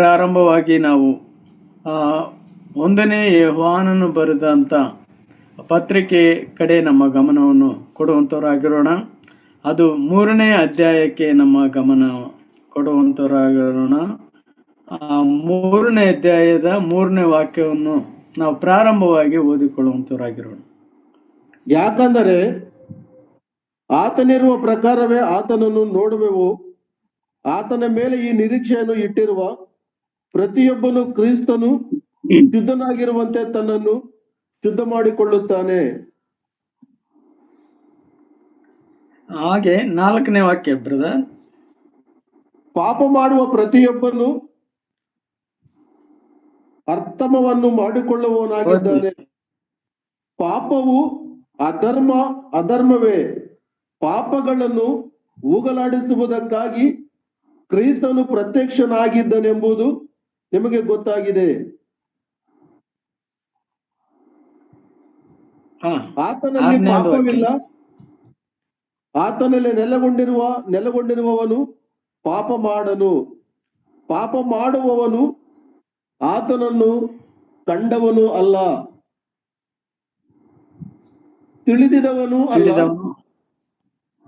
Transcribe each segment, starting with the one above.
ಪ್ರಾರಂಭವಾಗಿ ನಾವು ಆ, 1ನೇ ಯೋಹಾನನು ಬರೆದಂಥ ಪತ್ರಿಕೆ ಕಡೆ ನಮ್ಮ ಗಮನವನ್ನು ಕೊಡುವಂಥವರಾಗಿರೋಣ. ಅದು 3ನೇ ಅಧ್ಯಾಯಕ್ಕೆ ನಮ್ಮ ಗಮನ ಕೊಡುವಂಥವರಾಗಿರೋಣ. 3ನೇ ಅಧ್ಯಾಯದ 3ನೇ ವಾಕ್ಯವನ್ನು ನಾವು ಪ್ರಾರಂಭವಾಗಿ ಓದಿಕೊಳ್ಳುವಂಥವರಾಗಿರೋಣ. ಯಾಕಂದರೆ ಆತನಿರುವ ಪ್ರಕಾರವೇ ಆತನನ್ನು ನೋಡುವೆವು. ಆತನ ಮೇಲೆ ಈ ನಿರೀಕ್ಷೆಯನ್ನು ಇಟ್ಟಿರುವ ಪ್ರತಿಯೊಬ್ಬನು ಕ್ರಿಸ್ತನು ಶುದ್ಧನಾಗಿರುವಂತೆ ತನ್ನನ್ನು ಶುದ್ಧ ಮಾಡಿಕೊಳ್ಳುತ್ತಾನೆ. ಹಾಗೆ 4ನೇ ವಾಕ್ಯ ಬ್ರದರ್. ಪಾಪ ಮಾಡುವ ಪ್ರತಿಯೊಬ್ಬನು ಅರ್ಥಮವನ್ನು ಮಾಡಿಕೊಳ್ಳುವವನಾಗಿದ್ದಾನೆ. ಪಾಪವು ಅಧರ್ಮವೇ. ಪಾಪಗಳನ್ನು ಹೋಗಲಾಡಿಸುವುದಕ್ಕಾಗಿ ಕ್ರಿಸ್ತನು ಪ್ರತ್ಯಕ್ಷನಾಗಿದ್ದನೆಂಬುದು ನಿಮಗೆ ಗೊತ್ತಾಗಿದೆ. ಆತನಲ್ಲಿ ಪಾಪವಿಲ್ಲ. ಆತನಲ್ಲಿ ನೆಲೆಗೊಂಡಿರುವವನು ಪಾಪ ಮಾಡನು. ಪಾಪ ಮಾಡುವವನು ಆತನನ್ನು ಕಂಡವನು ಅಲ್ಲ, ತಿಳಿದಿದವನು ಅಲ್ಲ.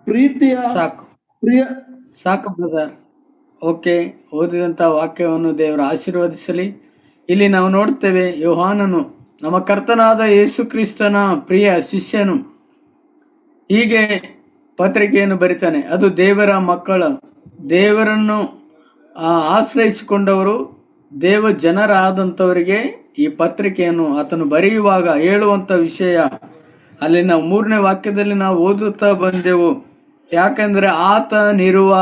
ಪ್ರೀತಿಯ ಸಾಕು ಬ್ರದರ್. ಓಕೆ, ಓದಿದಂಥ ವಾಕ್ಯವನ್ನು ದೇವರು ಆಶೀರ್ವದಿಸಲಿ. ಇಲ್ಲಿ ನಾವು ನೋಡ್ತೇವೆ, ಯೋಹಾನನು ನಮ್ಮ ಕರ್ತನಾದ ಯೇಸು ಕ್ರಿಸ್ತನ ಪ್ರಿಯ ಶಿಷ್ಯನು ಹೀಗೆ ಪತ್ರಿಕೆಯನ್ನು ಬರಿತಾನೆ. ಅದು ದೇವರ ಮಕ್ಕಳ, ದೇವರನ್ನು ಆಶ್ರಯಿಸಿಕೊಂಡವರು, ದೇವ ಜನರಾದಂಥವರಿಗೆ ಈ ಪತ್ರಿಕೆಯನ್ನು ಆತನು ಬರೆಯುವಾಗ ಹೇಳುವಂಥ ವಿಷಯ ಅಲ್ಲಿ ನಾವು 3ನೇ ವಾಕ್ಯದಲ್ಲಿ ನಾವು ಓದುತ್ತಾ ಬಂದೆವು. ಯಾಕಂದರೆ ಆತನಿರುವ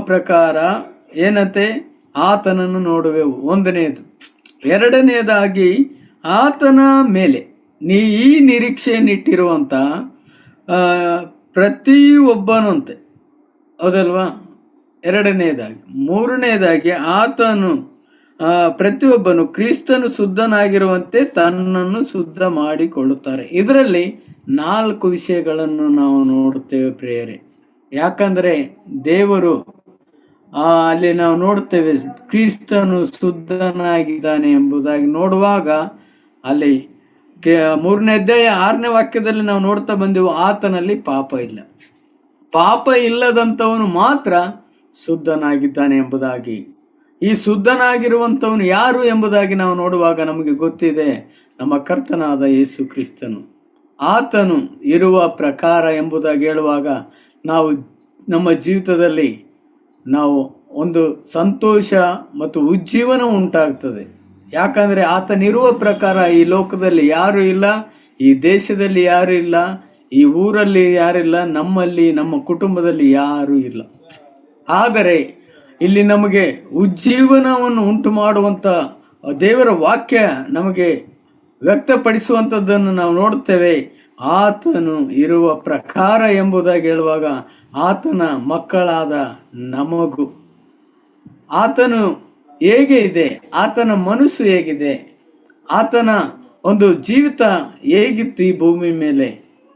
ಪ್ರಕಾರ ಏನಂತೆ, ಆತನನ್ನು ನೋಡುವೆವು. 1ನೇದು. 2ನೇದಾಗಿ ಆತನ ಮೇಲೆ ಈ ನಿರೀಕ್ಷೆಯನ್ನಿಟ್ಟಿರುವಂಥ ಪ್ರತಿಯೊಬ್ಬನಂತೆ, ಹೌದಲ್ವಾ? 2ನೇದಾಗಿ. 3ನೇದಾಗಿ ಆತನು ಪ್ರತಿಯೊಬ್ಬನು ಕ್ರಿಸ್ತನು ಶುದ್ಧನಾಗಿರುವಂತೆ ತನ್ನನ್ನು ಶುದ್ಧ ಮಾಡಿಕೊಳ್ಳುತ್ತಾರೆ. ಇದರಲ್ಲಿ 4 ವಿಷಯಗಳನ್ನು ನಾವು ನೋಡುತ್ತೇವೆ ಪ್ರಿಯರೇ. ಯಾಕಂದರೆ ದೇವರು ಅಲ್ಲಿ ನಾವು ನೋಡುತ್ತೇವೆ ಕ್ರಿಸ್ತನು ಶುದ್ಧನಾಗಿದ್ದಾನೆ ಎಂಬುದಾಗಿ ನೋಡುವಾಗ ಅಲ್ಲಿ 3ನೇ ಅಧ್ಯಾಯ 6ನೇ ವಾಕ್ಯದಲ್ಲಿ ನಾವು ನೋಡ್ತಾ ಬಂದೆವು, ಆತನಲ್ಲಿ ಪಾಪ ಇಲ್ಲ. ಪಾಪ ಇಲ್ಲದಂಥವನು ಮಾತ್ರ ಶುದ್ಧನಾಗಿದ್ದಾನೆ ಎಂಬುದಾಗಿ. ಈ ಶುದ್ಧನಾಗಿರುವಂಥವನು ಯಾರು ಎಂಬುದಾಗಿ ನಾವು ನೋಡುವಾಗ ನಮಗೆ ಗೊತ್ತಿದೆ, ನಮ್ಮ ಕರ್ತನಾದ ಯೇಸು ಕ್ರಿಸ್ತನು. ಆತನು ಇರುವ ಪ್ರಕಾರ ಎಂಬುದಾಗಿ ಹೇಳುವಾಗ ನಾವು ನಮ್ಮ ಜೀವಿತದಲ್ಲಿ ನಾವು ಒಂದು ಸಂತೋಷ ಮತ್ತು ಉಜ್ಜೀವನ ಉಂಟಾಗ್ತದೆ. ಯಾಕಂದರೆ ಆತನಿರುವ ಪ್ರಕಾರ ಈ ಲೋಕದಲ್ಲಿ ಯಾರೂ ಇಲ್ಲ, ಈ ದೇಶದಲ್ಲಿ ಯಾರೂ ಇಲ್ಲ, ಈ ಊರಲ್ಲಿ ಯಾರಿಲ್ಲ, ನಮ್ಮಲ್ಲಿ ನಮ್ಮ ಕುಟುಂಬದಲ್ಲಿ ಯಾರೂ ಇಲ್ಲ. ಆದರೆ ಇಲ್ಲಿ ನಮಗೆ ಉಜ್ಜೀವನವನ್ನು ಉಂಟು ಮಾಡುವಂಥ ದೇವರ ವಾಕ್ಯ ನಮಗೆ ವ್ಯಕ್ತಪಡಿಸುವಂಥದ್ದನ್ನು ನಾವು ನೋಡುತ್ತೇವೆ. ಆತನು ಇರುವ ಪ್ರಕಾರ ಎಂಬುದಾಗಿ ಹೇಳುವಾಗ ಆತನ ಮಕ್ಕಳಾದ ನಮಗೂ ಆತನು ಹೇಗೆ ಇದೆ, ಆತನ ಮನಸ್ಸು ಹೇಗಿದೆ, ಆತನ ಒಂದು ಜೀವಿತ ಹೇಗಿತ್ತು ಈ ಭೂಮಿ ಮೇಲೆ,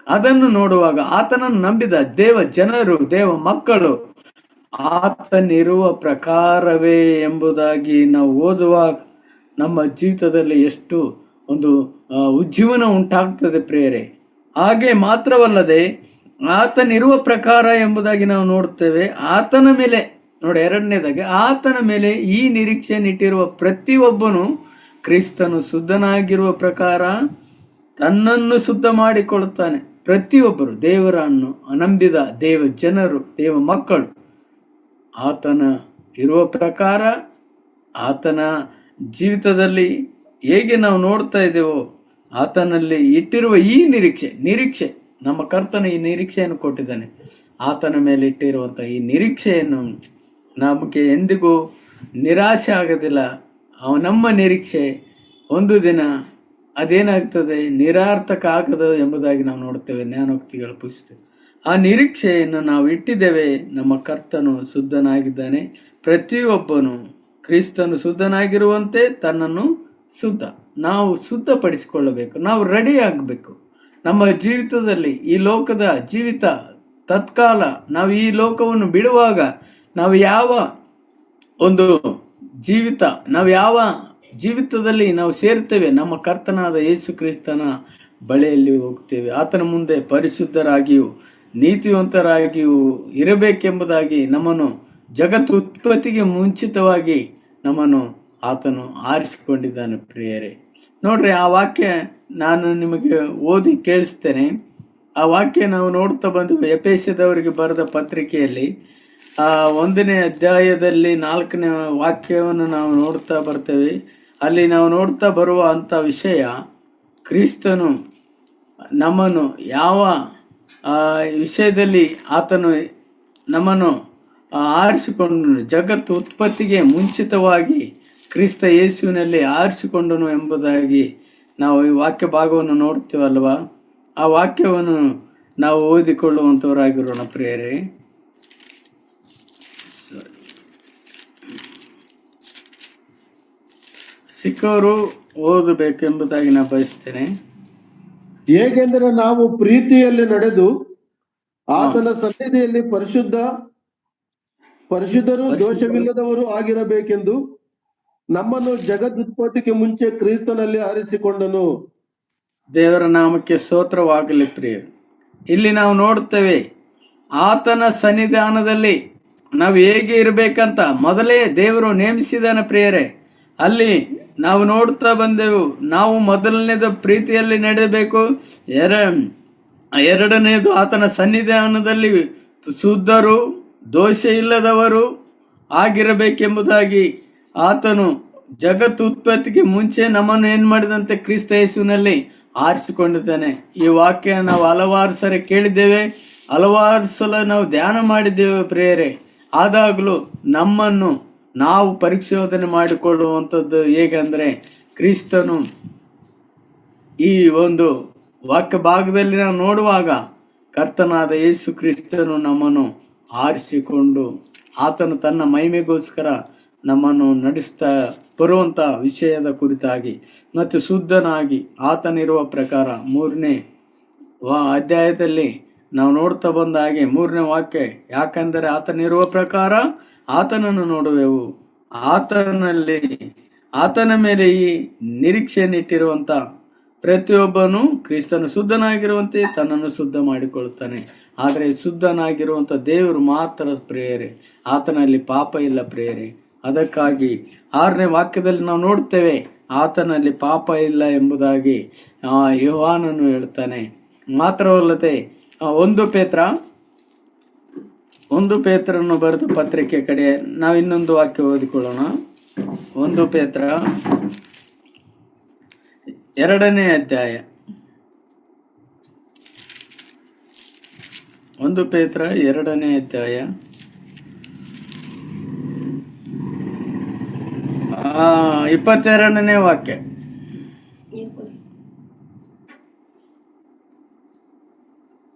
ಅದನ್ನು ನೋಡುವಾಗ ಆತನನ್ನು ನಂಬಿದ ದೇವ ಜನರು, ದೇವ ಮಕ್ಕಳು ಆತನಿರುವ ಪ್ರಕಾರವೇ ಎಂಬುದಾಗಿ ನಾವು ಓದುವಾಗ ನಮ್ಮ ಜೀವಿತದಲ್ಲಿ ಎಷ್ಟು ಒಂದು ಉಜ್ಜೀವನ ಉಂಟಾಗ್ತದೆ ಪ್ರಿಯರೇ. ಹಾಗೆ ಮಾತ್ರವಲ್ಲದೆ ಆತನಿರುವ ಪ್ರಕಾರ ಎಂಬುದಾಗಿ ನಾವು ನೋಡ್ತೇವೆ. ಆತನ ಮೇಲೆ ನೋಡಿ, 2ನೇದಾಗಿ ಆತನ ಮೇಲೆ ಈ ನಿರೀಕ್ಷೆಯನ್ನಿಟ್ಟಿರುವ ಪ್ರತಿಯೊಬ್ಬನು ಕ್ರಿಸ್ತನು ಶುದ್ಧನಾಗಿರುವ ಪ್ರಕಾರ ತನ್ನನ್ನು ಶುದ್ಧ ಮಾಡಿಕೊಳ್ಳುತ್ತಾನೆ. ಪ್ರತಿಯೊಬ್ಬರು ದೇವರನ್ನು ನಂಬಿದ ದೇವ ಜನರು, ದೇವ ಮಕ್ಕಳು ಆತನ ಇರುವ ಪ್ರಕಾರ ಆತನ ಜೀವಿತದಲ್ಲಿ ಹೇಗೆ ನಾವು ನೋಡ್ತಾ ಇದ್ದೇವೋ ಆತನಲ್ಲಿ ಇಟ್ಟಿರುವ ಈ ನಿರೀಕ್ಷೆ ನಮ್ಮ ಕರ್ತನ ಈ ನಿರೀಕ್ಷೆಯನ್ನು ಕೊಟ್ಟಿದ್ದಾನೆ. ಆತನ ಮೇಲೆ ಇಟ್ಟಿರುವಂಥ ಈ ನಿರೀಕ್ಷೆಯನ್ನು ನಮಗೆ ಎಂದಿಗೂ ನಿರಾಶೆ ಆಗೋದಿಲ್ಲ. ನಮ್ಮ ನಿರೀಕ್ಷೆ ಒಂದು ದಿನ ಅದೇನಾಗ್ತದೆ, ನಿರಾರ್ಥಕ ಆಗದು ಎಂಬುದಾಗಿ ನಾವು ನೋಡ್ತೇವೆ ಜ್ಞಾನೋಕ್ತಿಗಳು ಪುಸ್ತಕ. ಆ ನಿರೀಕ್ಷೆಯನ್ನು ನಾವು ಇಟ್ಟಿದ್ದೇವೆ. ನಮ್ಮ ಕರ್ತನು ಶುದ್ಧನಾಗಿದ್ದಾನೆ. ಪ್ರತಿಯೊಬ್ಬನು ಕ್ರಿಸ್ತನು ಶುದ್ಧನಾಗಿರುವಂತೆ ತನ್ನನ್ನು ನಾವು ಶುದ್ಧಪಡಿಸಿಕೊಳ್ಳಬೇಕು. ನಾವು ರೆಡಿ ಆಗಬೇಕು. ನಮ್ಮ ಜೀವಿತದಲ್ಲಿ ಈ ಲೋಕದ ಜೀವಿತ ತತ್ಕಾಲ, ನಾವು ಈ ಲೋಕವನ್ನು ಬಿಡುವಾಗ ನಾವು ಯಾವ ಒಂದು ಜೀವಿತ, ನಾವು ಯಾವ ಜೀವಿತದಲ್ಲಿ ನಾವು ಸೇರ್ತೇವೆ, ನಮ್ಮ ಕರ್ತನಾದ ಯೇಸು ಕ್ರಿಸ್ತನ ಬಳಿಯಲ್ಲಿ ಹೋಗ್ತೇವೆ. ಆತನ ಮುಂದೆ ಪರಿಶುದ್ಧರಾಗಿಯೂ ನೀತಿವಂತರಾಗಿಯೂ ಇರಬೇಕೆಂಬುದಾಗಿ ನಮ್ಮನ್ನು ಜಗತ್ತು ಉತ್ಪತ್ತಿಗೆ ಮುಂಚಿತವಾಗಿ ನಮ್ಮನ್ನು ಆತನು ಆರಿಸಿಕೊಂಡಿದ್ದಾನೆ ಪ್ರಿಯರೇ. ನೋಡ್ರಿ, ಆ ವಾಕ್ಯ ನಾನು ನಿಮಗೆ ಓದಿ ಕೇಳಿಸ್ತೇನೆ. ಆ ವಾಕ್ಯ ನಾವು ನೋಡ್ತಾ ಬಂದು ಎಫೆಸದವರಿಗೆ ಬರೆದ ಪತ್ರಿಕೆಯಲ್ಲಿ 1ನೇ ಅಧ್ಯಾಯದಲ್ಲಿ 4ನೇ ವಾಕ್ಯವನ್ನು ನಾವು ನೋಡ್ತಾ ಬರ್ತೇವೆ. ಅಲ್ಲಿ ನಾವು ನೋಡ್ತಾ ಬರುವ ಅಂಥ ವಿಷಯ, ಕ್ರಿಸ್ತನು ನಮ್ಮನ್ನು ಯಾವ ವಿಷಯದಲ್ಲಿ ಆತನು ನಮ್ಮನ್ನು ಆರಿಸಿಕೊಂಡನು, ಜಗತ್ತು ಉತ್ಪತ್ತಿಗೆ ಮುಂಚಿತವಾಗಿ ಕ್ರಿಸ್ತ ಯೇಸುವಿನಲ್ಲಿ ಆರಿಸಿಕೊಂಡನು ಎಂಬುದಾಗಿ ನಾವು ಈ ವಾಕ್ಯ ಭಾಗವನ್ನು ನೋಡ್ತೀವಲ್ವ. ಆ ವಾಕ್ಯವನ್ನು ನಾವು ಓದಿಕೊಳ್ಳುವಂಥವರಾಗಿರೋಣ ಪ್ರಿಯರೇ. ಸಿಕ್ಕವರು ಓದಬೇಕೆಂಬುದಾಗಿ ನಾನು ಬಯಸ್ತೇನೆ. ಹೇಗೆಂದರೆ ನಾವು ಪ್ರೀತಿಯಲ್ಲಿ ನಡೆದು ಆತನ ಸನ್ನಿಧಿಯಲ್ಲಿ ಪರಿಶುದ್ಧರು ದೋಷವಿಲ್ಲದವರು ಆಗಿರಬೇಕೆಂದು ನಮ್ಮನ್ನು ಜಗದುತ್ಪತ್ತಿಗೆ ಮುಂಚೆ ಕ್ರಿಸ್ತನಲ್ಲಿ ಆರಿಸಿಕೊಂಡನು. ದೇವರ ನಾಮಕ್ಕೆ ಸ್ತೋತ್ರವಾಗಲಿ ಪ್ರಿಯರು. ಇಲ್ಲಿ ನಾವು ನೋಡುತ್ತೇವೆ, ಆತನ ಸನ್ನಿಧಾನದಲ್ಲಿ ನಾವು ಹೇಗೆ ಇರಬೇಕಂತ ಮೊದಲೇ ದೇವರು ನೇಮಿಸಿದಾನೆ ಪ್ರಿಯರೇ. ಅಲ್ಲಿ ನಾವು ನೋಡ್ತಾ ಬಂದೆವು, ನಾವು ಮೊದಲನೇದು ಪ್ರೀತಿಯಲ್ಲಿ ನಡೆಯಬೇಕು, ಎರಡನೇದು ಆತನ ಸನ್ನಿಧಾನದಲ್ಲಿ ಶುದ್ಧರು ದೋಷ ಇಲ್ಲದವರು ಆಗಿರಬೇಕೆಂಬುದಾಗಿ ಆತನು ಜಗತ್ತು ಉತ್ಪತ್ತಿಗೆ ಮುಂಚೆ ನಮ್ಮನ್ನು ಏನು ಮಾಡಿದಂತೆ ಕ್ರಿಸ್ತ ಯೇಸುವಿನಲ್ಲಿ ಆರಿಸಿಕೊಂಡಿದ್ದಾನೆ. ಈ ವಾಕ್ಯ ನಾವು ಹಲವಾರು ಸರಿ ಕೇಳಿದ್ದೇವೆ, ಹಲವಾರು ಸಲ ನಾವು ಧ್ಯಾನ ಮಾಡಿದ್ದೇವೆ ಪ್ರಿಯರೇ. ಆದಾಗಲೂ ನಮ್ಮನ್ನು ನಾವು ಪರಿಶೋಧನೆ ಮಾಡಿಕೊಳ್ಳುವಂಥದ್ದು ಹೇಗೆಂದರೆ, ಕ್ರಿಸ್ತನು ಈ ಒಂದು ವಾಕ್ಯ ಭಾಗದಲ್ಲಿ ನಾವು ನೋಡುವಾಗ ಕರ್ತನಾದ ಯೇಸು ಕ್ರಿಸ್ತನು ನಮ್ಮನ್ನು ಆರಿಸಿಕೊಂಡು ಆತನು ತನ್ನ ಮಹಿಮೆಗೋಸ್ಕರ ನಮ್ಮನ್ನು ನಡೆಸ್ತಾ ಬರುವಂಥ ವಿಷಯದ ಕುರಿತಾಗಿ ಮತ್ತು ಶುದ್ಧನಾಗಿ ಆತನಿರುವ ಪ್ರಕಾರ 3ನೇ ಅಧ್ಯಾಯದಲ್ಲಿ ನಾವು ನೋಡ್ತಾ ಬಂದ ಹಾಗೆ 3ನೇ ವಾಕ್ಯ, ಯಾಕಂದರೆ ಆತನಿರುವ ಪ್ರಕಾರ ಆತನನ್ನು ನೋಡುವೆವು, ಆತನ ಮೇಲೆ ಈ ನಿರೀಕ್ಷೆಯನ್ನಿಟ್ಟಿರುವಂಥ ಪ್ರತಿಯೊಬ್ಬನು ಕ್ರಿಸ್ತನು ಶುದ್ಧನಾಗಿರುವಂತೆ ತನ್ನನ್ನು ಶುದ್ಧ ಮಾಡಿಕೊಳ್ಳುತ್ತಾನೆ. ಆದರೆ ಶುದ್ಧನಾಗಿರುವಂಥ ದೇವರು ಮಾತ್ರ ಪ್ರಿಯರೇ, ಆತನಲ್ಲಿ ಪಾಪ ಇಲ್ಲ ಪ್ರಿಯರೇ. ಅದಕ್ಕಾಗಿ 6ನೇ ವಾಕ್ಯದಲ್ಲಿ ನಾವು ನೋಡ್ತೇವೆ, ಆತನಲ್ಲಿ ಪಾಪ ಇಲ್ಲ ಎಂಬುದಾಗಿ ಯೋಹಾನನು ಹೇಳ್ತಾನೆ. ಮಾತ್ರವಲ್ಲದೆ 1 ಪೇತ್ರನು ಬರೆದ ಪತ್ರಿಕೆ ಕಡೆ ನಾವು ಇನ್ನೊಂದು ವಾಕ್ಯ ಓದಿಕೊಳ್ಳೋಣ. 1 ಪೇತ್ರ 2ನೇ ಅಧ್ಯಾಯ, 1 ಪೇತ್ರ 2ನೇ ಅಧ್ಯಾಯ 22ನೇ ವಾಕ್ಯ.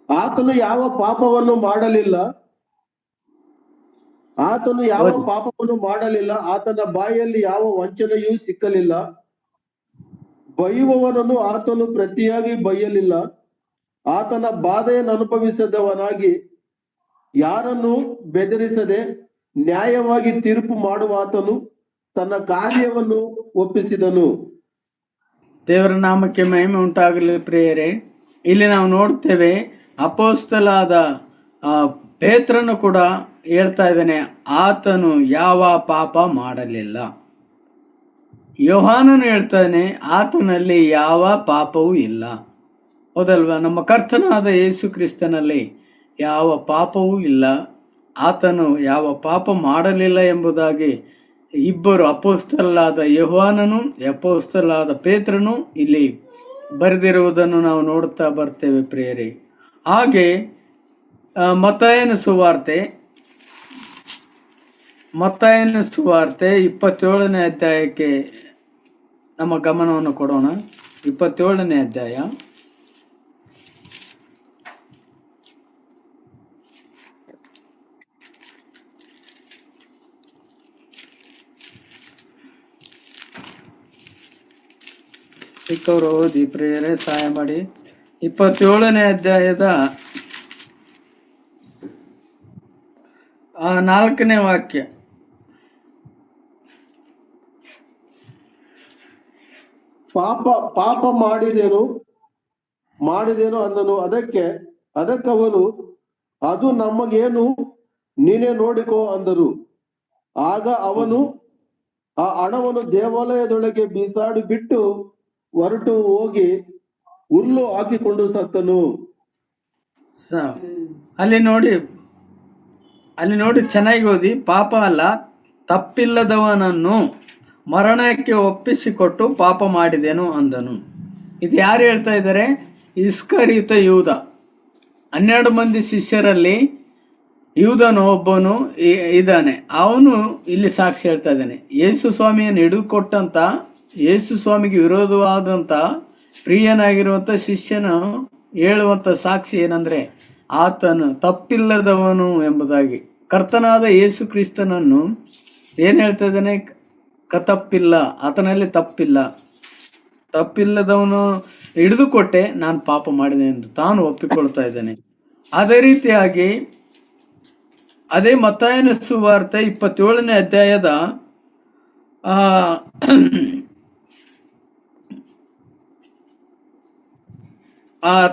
ಆತನು ಯಾವ ಪಾಪವನ್ನು ಮಾಡಲಿಲ್ಲ, ಆತನ ಬಾಯಲ್ಲಿ ಯಾವ ವಂಚನೆಯೂ ಸಿಕ್ಕಲಿಲ್ಲ. ಬೈಯುವವನನ್ನು ಆತನು ಪ್ರತಿಯಾಗಿ ಬೈಯಲಿಲ್ಲ. ಆತನ ಬಾಧೆಯನ್ನು ಅನುಭವಿಸದವನಾಗಿ ಯಾರನ್ನು ಬೆದರಿಸದೆ ನ್ಯಾಯವಾಗಿ ತೀರ್ಪು ಮಾಡುವ ಆತನು ತನ್ನ ಕಾರ್ಯವನ್ನು ಒಪ್ಪಿಸಿದನು. ದೇವರ ನಾಮಕ್ಕೆ ಮಹಿಮೆ ಉಂಟಾಗಲಿ ಪ್ರಿಯರೇ. ಇಲ್ಲಿ ನಾವು ನೋಡ್ತೇವೆ, ಅಪೊಸ್ತಲನಾದ ಪೇತ್ರನು ಕೂಡ ಹೇಳ್ತಾ ಇದ್ದಾನೆ, ಆತನು ಯಾವ ಪಾಪ ಮಾಡಲಿಲ್ಲ. ಯೋಹಾನನು ಹೇಳ್ತಾನೆ, ಆತನಲ್ಲಿ ಯಾವ ಪಾಪವೂ ಇಲ್ಲ. ಹೌದಲ್ವಾ? ನಮ್ಮ ಕರ್ತನಾದ ಯೇಸು ಕ್ರಿಸ್ತನಲ್ಲಿ ಯಾವ ಪಾಪವೂ ಇಲ್ಲ, ಆತನು ಯಾವ ಪಾಪ ಮಾಡಲಿಲ್ಲ ಎಂಬುದಾಗಿ ಇಬ್ಬರು ಅಪೊಸ್ತಲನಾದ ಯೋಹಾನನು ಅಪೊಸ್ತಲನಾದ ಪೇತ್ರನು ಇಲ್ಲಿ ಬರೆದಿರುವುದನ್ನು ನಾವು ನೋಡುತ್ತಾ ಬರ್ತೇವೆ ಪ್ರಿಯರೇ. ಹಾಗೆ ಮತ್ತಾಯನ ಸುವಾರ್ತೆ 27ನೇ ಅಧ್ಯಾಯಕ್ಕೆ ನಮ್ಮ ಗಮನವನ್ನು ಕೊಡೋಣ. 27ನೇ ಅಧ್ಯಾಯ ಸಿಕ್ಕವರು ಓದಿ ಪ್ರಿಯರೇ, ಸಹಾಯ ಮಾಡಿ. 27ನೇ ಅಧ್ಯಾಯದ 4ನೇ ವಾಕ್ಯ. ಪಾಪ ಪಾಪ ಮಾಡಿದೇನು ಅಂದನು. ಅದಕ್ಕವನು, ಅದು ನಮಗೇನು, ನೀನೇ ನೋಡಿಕೋ ಅಂದರು. ಆಗ ಅವನು ಆ ಹಣವನ್ನು ದೇವಾಲಯದೊಳಗೆ ಬೀಸಾಡಿ ಬಿಟ್ಟು ಹೊರಟು ಹೋಗಿ ಹುಲ್ಲು ಹಾಕಿಕೊಂಡು ಸತ್ತನು. ಸ- ಅಲ್ಲಿ ನೋಡಿ ಚೆನ್ನಾಗಿ ಓದಿ. ಪಾಪ ಅಲ್ಲ, ತಪ್ಪಿಲ್ಲದವನನ್ನು ಮರಣಕ್ಕೆ ಒಪ್ಪಿಸಿಕೊಟ್ಟು ಪಾಪ ಮಾಡಿದೆನು ಅಂದನು. ಇದು ಯಾರು ಹೇಳ್ತಾ ಇದ್ದಾರೆ? ಇಸ್ಕರಿಯೋತ ಯೂದ. 12 ಮಂದಿ ಶಿಷ್ಯರಲ್ಲಿ ಯೂದನು ಒಬ್ಬನು ಇದ್ದಾನೆ. ಅವನು ಇಲ್ಲಿ ಸಾಕ್ಷಿ ಹೇಳ್ತಾ ಇದ್ದಾನೆ. ಯೇಸು ಸ್ವಾಮಿಯನ್ನು ಹಿಡಿದುಕೊಟ್ಟಂತ, ಯೇಸು ಸ್ವಾಮಿಗೆ ವಿರೋಧವಾದಂಥ ಪ್ರಿಯನಾಗಿರುವಂಥ ಶಿಷ್ಯನು ಹೇಳುವಂಥ ಸಾಕ್ಷಿ ಏನಂದ್ರೆ, ಆತನು ತಪ್ಪಿಲ್ಲದವನು ಎಂಬುದಾಗಿ. ಕರ್ತನಾದ ಯೇಸು ಕ್ರಿಸ್ತನನ್ನು ಏನು ಹೇಳ್ತಾ ಇದ್ದಾನೆ? ತಪ್ಪಿಲ್ಲ, ಆತನಲ್ಲಿ ತಪ್ಪಿಲ್ಲದವನು ಹಿಡಿದುಕೊಟ್ಟೆ, ನಾನು ಪಾಪ ಮಾಡಿದೆ ಎಂದು ತಾನು ಒಪ್ಪಿಕೊಳ್ತಾ ಇದ್ದಾನೆ. ಅದೇ ರೀತಿಯಾಗಿ ಅದೇ ಮತ್ತಾಯನ ಸುವಾರ್ತೆ 27ನೇ ಅಧ್ಯಾಯದ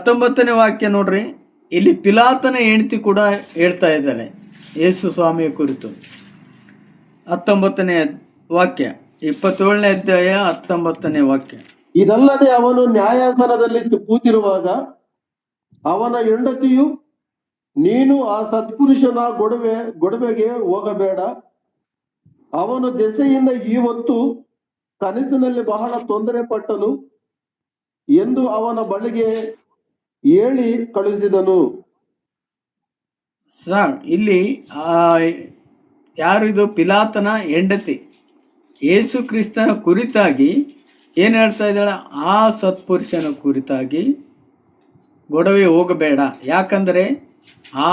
19ನೇ ವಾಕ್ಯ ನೋಡ್ರಿ. ಇಲ್ಲಿ ಪಿಲಾತನ ಹೆಂಡತಿ ಕೂಡ ಹೇಳ್ತಾ ಇದ್ದಾಳೆ ಯೇಸು ಸ್ವಾಮಿಯ ಕುರಿತು. 19ನೇ ವಾಕ್ಯ, 27ನೇ ಅಧ್ಯಾಯ 19ನೇ ವಾಕ್ಯ. ಇದಲ್ಲದೆ ಅವನು ನ್ಯಾಯಾಸನದಲ್ಲಿ ಕೂತಿರುವಾಗ ಅವನ ಹೆಂಡತಿಯು, ನೀನು ಆ ಸತ್ಪುರುಷನ ಗೊಡವೆಗೆ ಹೋಗಬೇಡ, ಅವನು ದೆಸೆಯಿಂದ ಈ ಹೊತ್ತು ಕನಸಿನಲ್ಲಿ ಬಹಳ ತೊಂದರೆ ಪಟ್ಟನು ಎಂದು ಅವನ ಬಳಿಗೆ ಹೇಳಿ ಕಳುಹಿಸಿದನು. ಸರ್, ಇಲ್ಲಿ ಯಾರು ಇದು? ಪಿಲಾತನ ಹೆಂಡತಿ ಯೇಸು ಕ್ರಿಸ್ತನ ಕುರಿತಾಗಿ ಏನು ಹೇಳ್ತಾ ಇದ್ದಾಳೆ? ಆ ಸತ್ಪುರುಷನ ಕುರಿತಾಗಿ ಗೊಡವೆ ಹೋಗಬೇಡ. ಯಾಕಂದರೆ ಆ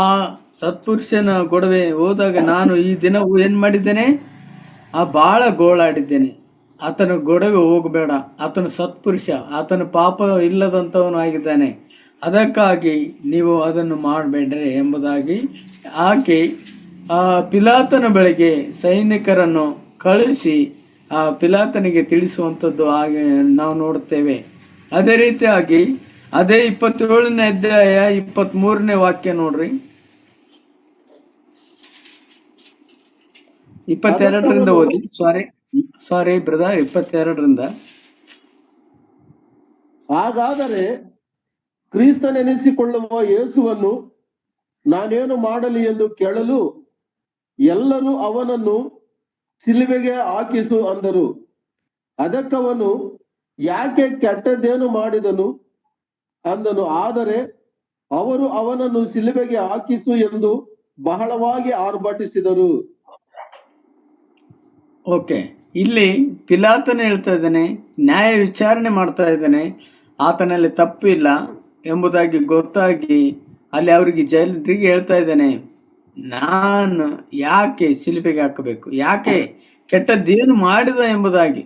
ಸತ್ಪುರುಷನ ಗೊಡವೆ ಹೋದಾಗ ನಾನು ಈ ದಿನ ಏನು ಮಾಡಿದ್ದೇನೆ? ಭಾಳ ಗೋಳಾಡಿದ್ದೇನೆ. ಆತನ ಗೊಡವೆ ಹೋಗಬೇಡ, ಆತನ ಸತ್ಪುರುಷ, ಆತನ ಪಾಪ ಇಲ್ಲದಂಥವನು ಆಗಿದ್ದಾನೆ, ಅದಕ್ಕಾಗಿ ನೀವು ಅದನ್ನು ಮಾಡಬೇಡ್ರಿ ಎಂಬುದಾಗಿ ಆಕೆ ಆ ಪಿಲಾತನ ಬಳಿಗೆ ಸೈನಿಕರನ್ನು ಕಳಿಸಿ ಆ ಪಿಲಾತನಿಗೆ ತಿಳಿಸುವಂಥದ್ದು ಹಾಗೆ ನಾವು ನೋಡುತ್ತೇವೆ. ಅದೇ ರೀತಿಯಾಗಿ ಅದೇ 27ನೇ ಅಧ್ಯಾಯ 23ನೇ ವಾಕ್ಯ ನೋಡ್ರಿ. 22ರಿಂದ ಓದಿ. ಸಾರಿ ಬ್ರದರ್, 22ರಿಂದ. ಹಾಗಾದರೆ ಕ್ರಿಸ್ತನೆನಿಸಿಕೊಳ್ಳುವ ಯೇಸುವನ್ನು ನಾನೇನು ಮಾಡಲಿ ಎಂದು ಕೇಳಲು ಎಲ್ಲರೂ ಅವನನ್ನು ಸಿಲುಬೆಗೆ ಹಾಕಿಸು ಅಂದರು. ಅದಕ್ಕವನು, ಯಾಕೆ ಕೆಟ್ಟದ್ದೇನು ಮಾಡಿದನು ಅಂದನು. ಆದರೆ ಅವರು ಅವನನ್ನು ಸಿಲುಬೆಗೆ ಹಾಕಿಸು ಎಂದು ಬಹಳವಾಗಿ ಆರ್ಭಟಿಸಿದರು. ಓಕೆ, ಇಲ್ಲಿ ಪಿಲಾತನ ಹೇಳ್ತಾ ಇದ್ದಾನೆ, ನ್ಯಾಯ ವಿಚಾರಣೆ ಮಾಡ್ತಾ ಇದ್ದಾನೆ, ಆತನಲ್ಲಿ ತಪ್ಪಿಲ್ಲ ಎಂಬುದಾಗಿ ಗೊತ್ತಾಗಿ ಅಲ್ಲಿ ಅವರಿಗೆ ಜೈಲರಿಗೆ ಹೇಳ್ತಾ ಇದ್ದಾನೆ, ನಾನು ಯಾಕೆ ಶಿಲ್ಪೆಗೆ ಹಾಕಬೇಕು, ಯಾಕೆ ಕೆಟ್ಟದ್ದೇನು ಮಾಡಿದ ಎಂಬುದಾಗಿ.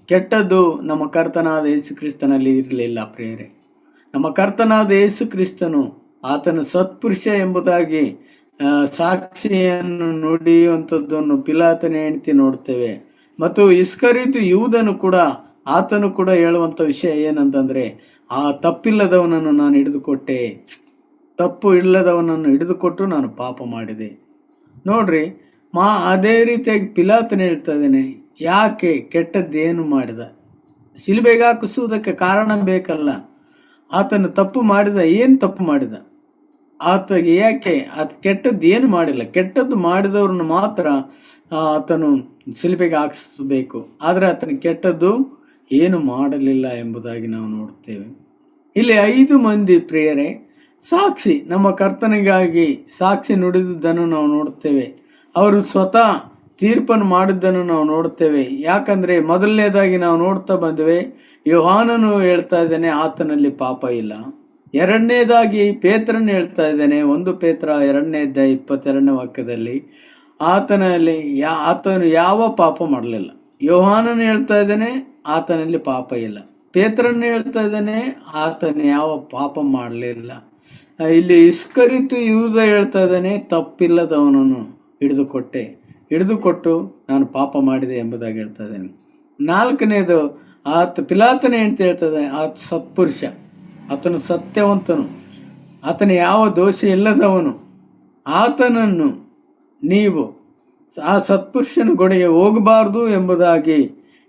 ಕೆಟ್ಟದ್ದು ನಮ್ಮ ಕರ್ತನಾದ ಯೇಸು ಕ್ರಿಸ್ತನಲ್ಲಿ ಇರಲಿಲ್ಲ ಪ್ರಿಯರೇ. ನಮ್ಮ ಕರ್ತನಾದ ಯೇಸು ಕ್ರಿಸ್ತನು ಆತನ ಸತ್ಪುರುಷ ಎಂಬುದಾಗಿ ಸಾಕ್ಷಿಯನ್ನು ನುಡಿಯುವಂಥದ್ದನ್ನು ಪಿಲಾತನ ಹೆಂಡತಿ ನೋಡ್ತೇವೆ. ಮತ್ತು ಇಸ್ಕರಿಯೋತ ಯೂದನು ಕೂಡ, ಆತನು ಕೂಡ ಹೇಳುವಂಥ ವಿಷಯ ಏನಂತಂದರೆ, ಆ ತಪ್ಪಿಲ್ಲದವನನ್ನು ನಾನು ಹಿಡಿದುಕೊಟ್ಟೆ, ತಪ್ಪು ಇಲ್ಲದವನನ್ನು ಹಿಡಿದುಕೊಟ್ಟು ನಾನು ಪಾಪ ಮಾಡಿದೆ. ನೋಡ್ರಿ, ಅದೇ ರೀತಿಯಾಗಿ ಪಿಲಾತನ ಹೇಳ್ತಾ ಇದ್ದೇನೆ, ಯಾಕೆ ಕೆಟ್ಟದ್ದೇನು ಮಾಡಿದ? ಶಿಲುಬೆಗೆ ಹಾಕಿಸುವುದಕ್ಕೆ ಕಾರಣ ಬೇಕಲ್ಲ. ಆತನು ತಪ್ಪು ಮಾಡಿದ, ಏನು ತಪ್ಪು ಮಾಡಿದ? ಆತಗೆ ಯಾಕೆ ಕೆಟ್ಟದ್ದು ಏನು ಮಾಡಿಲ್ಲ. ಕೆಟ್ಟದ್ದು ಮಾಡಿದವ್ರನ್ನ ಮಾತ್ರ ಆತನು ಶಿಲುಬೆಗೆ ಹಾಕಿಸಬೇಕು. ಆದರೆ ಆತನ ಕೆಟ್ಟದ್ದು ಏನು ಮಾಡಲಿಲ್ಲ ಎಂಬುದಾಗಿ ನಾವು ನೋಡುತ್ತೇವೆ. ಇಲ್ಲಿ 5 ಮಂದಿ ಪ್ರಿಯರೇ ಸಾಕ್ಷಿ, ನಮ್ಮ ಕರ್ತನಿಗಾಗಿ ಸಾಕ್ಷಿ ನುಡಿದುದನ್ನು ನಾವು ನೋಡುತ್ತೇವೆ. ಅವರು ಸ್ವತಃ ತೀರ್ಪನ್ನು ಮಾಡಿದ್ದನ್ನು ನಾವು ನೋಡುತ್ತೇವೆ. ಯಾಕಂದರೆ ಮೊದಲನೇದಾಗಿ ನಾವು ನೋಡ್ತಾ ಬಂದೇವೆ, ಯೋಹಾನನು ಹೇಳ್ತಾ ಇದ್ದಾನೆ ಆತನಲ್ಲಿ ಪಾಪ ಇಲ್ಲ. ಎರಡನೇದಾಗಿ ಪೇತ್ರನು ಹೇಳ್ತಾ ಇದ್ದಾನೆ, 1 ಪೇತ್ರ 2ನೇ ಅಧ್ಯಾಯ 22ನೇ ವಾಕ್ಯದಲ್ಲಿ, ಆತನು ಯಾವ ಪಾಪ ಮಾಡಲಿಲ್ಲ. ಯೋಹಾನನು ಹೇಳ್ತಾ ಇದ್ದಾನೆ ಆತನಲ್ಲಿ ಪಾಪ ಇಲ್ಲ. ಪೇತ್ರನು ಹೇಳ್ತಾ ಇದ್ದಾನೆ ಆತನು ಯಾವ ಪಾಪ ಮಾಡಲಿಲ್ಲ. ಇಲ್ಲಿ ಇಸ್ಕರಿಯೋತ ಯೂದ ಹೇಳ್ತಾ ಇದ್ದಾನೆ, ತಪ್ಪಿಲ್ಲದವನನ್ನು ಹಿಡಿದುಕೊಟ್ಟು ನಾನು ಪಾಪ ಮಾಡಿದೆ ಎಂಬುದಾಗಿ ಹೇಳ್ತಾ ಇದ್ದೇನೆ. 4ನೇದು ಪಿಲಾತನ ಹೆಂಡತಿ ಹೇಳ್ತದೆ, ಆತ ಸತ್ಪುರುಷ, ಆತನು ಸತ್ಯವಂತನು, ಆತನ ಯಾವ ದೋಷ ಇಲ್ಲದವನು, ಆತನನ್ನು ನೀವು ಆ ಸತ್ಪುರುಷನ ಗೊಡೆಗೆ ಹೋಗಬಾರ್ದು ಎಂಬುದಾಗಿ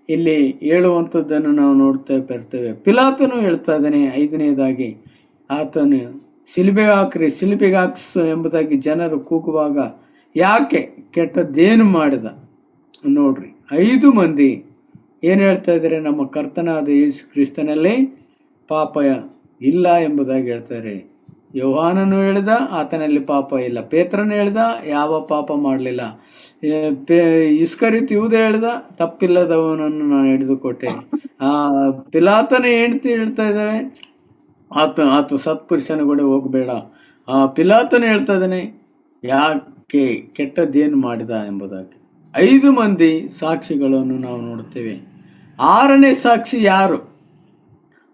ಇಲ್ಲಿ ಹೇಳುವಂಥದ್ದನ್ನು ನಾವು ನೋಡ್ತಾ ಬರ್ತೇವೆ. ಪಿಲಾತನು ಹೇಳ್ತಾ ಇದ್ದಾನೆ, 5ನೇದಾಗಿ ಆತನು ಶಿಲುಬೆಗೆ ಹಾಕ್ರಿ, ಶಿಲುಬೆಗೆ ಹಾಕ್ಸು ಎಂಬುದಾಗಿ ಜನರು ಕೂಗುವಾಗ ಯಾಕೆ, ಕೆಟ್ಟದ್ದೇನು ಮಾಡಿದ? ನೋಡ್ರಿ, 5 ಮಂದಿ ಏನು ಹೇಳ್ತಾ ಇದ್ದಾರೆ, ನಮ್ಮ ಕರ್ತನಾದ ಯೇಸು ಕ್ರಿಸ್ತನಲ್ಲಿ ಪಾಪ ಇಲ್ಲ ಎಂಬುದಾಗಿ ಹೇಳ್ತಾರೆ. ಯೋಹಾನನು ಹೇಳಿದ ಆತನಲ್ಲಿ ಪಾಪ ಇಲ್ಲ, ಪೇತ್ರನು ಹೇಳ್ದ ಯಾವ ಪಾಪ ಮಾಡಲಿಲ್ಲ, ಇಸ್ಕರಿಯೋತ ಯೂದ ಹೇಳ್ದ ತಪ್ಪಿಲ್ಲದವನನ್ನು ನಾನು ಹಿಡಿದುಕೊಟ್ಟೆ. ಪಿಲಾತನ ಹೆಂಡತಿ ಹೇಳ್ತಾ ಇದ್ದಾರೆ, ಆತ ಸತ್ಪುರುಷನ ಕೂಡ ಹೋಗಬೇಡ. ಪಿಲಾತನು ಹೇಳ್ತಾ ಇದ್ದಾನೆ ಯಾಕೆ, ಕೆಟ್ಟದ್ದೇನು ಮಾಡಿದ ಎಂಬುದಾಗಿ. 5 ಮಂದಿ ಸಾಕ್ಷಿಗಳನ್ನು ನಾವು ನೋಡ್ತೇವೆ. 6ನೇ ಸಾಕ್ಷಿ ಯಾರು?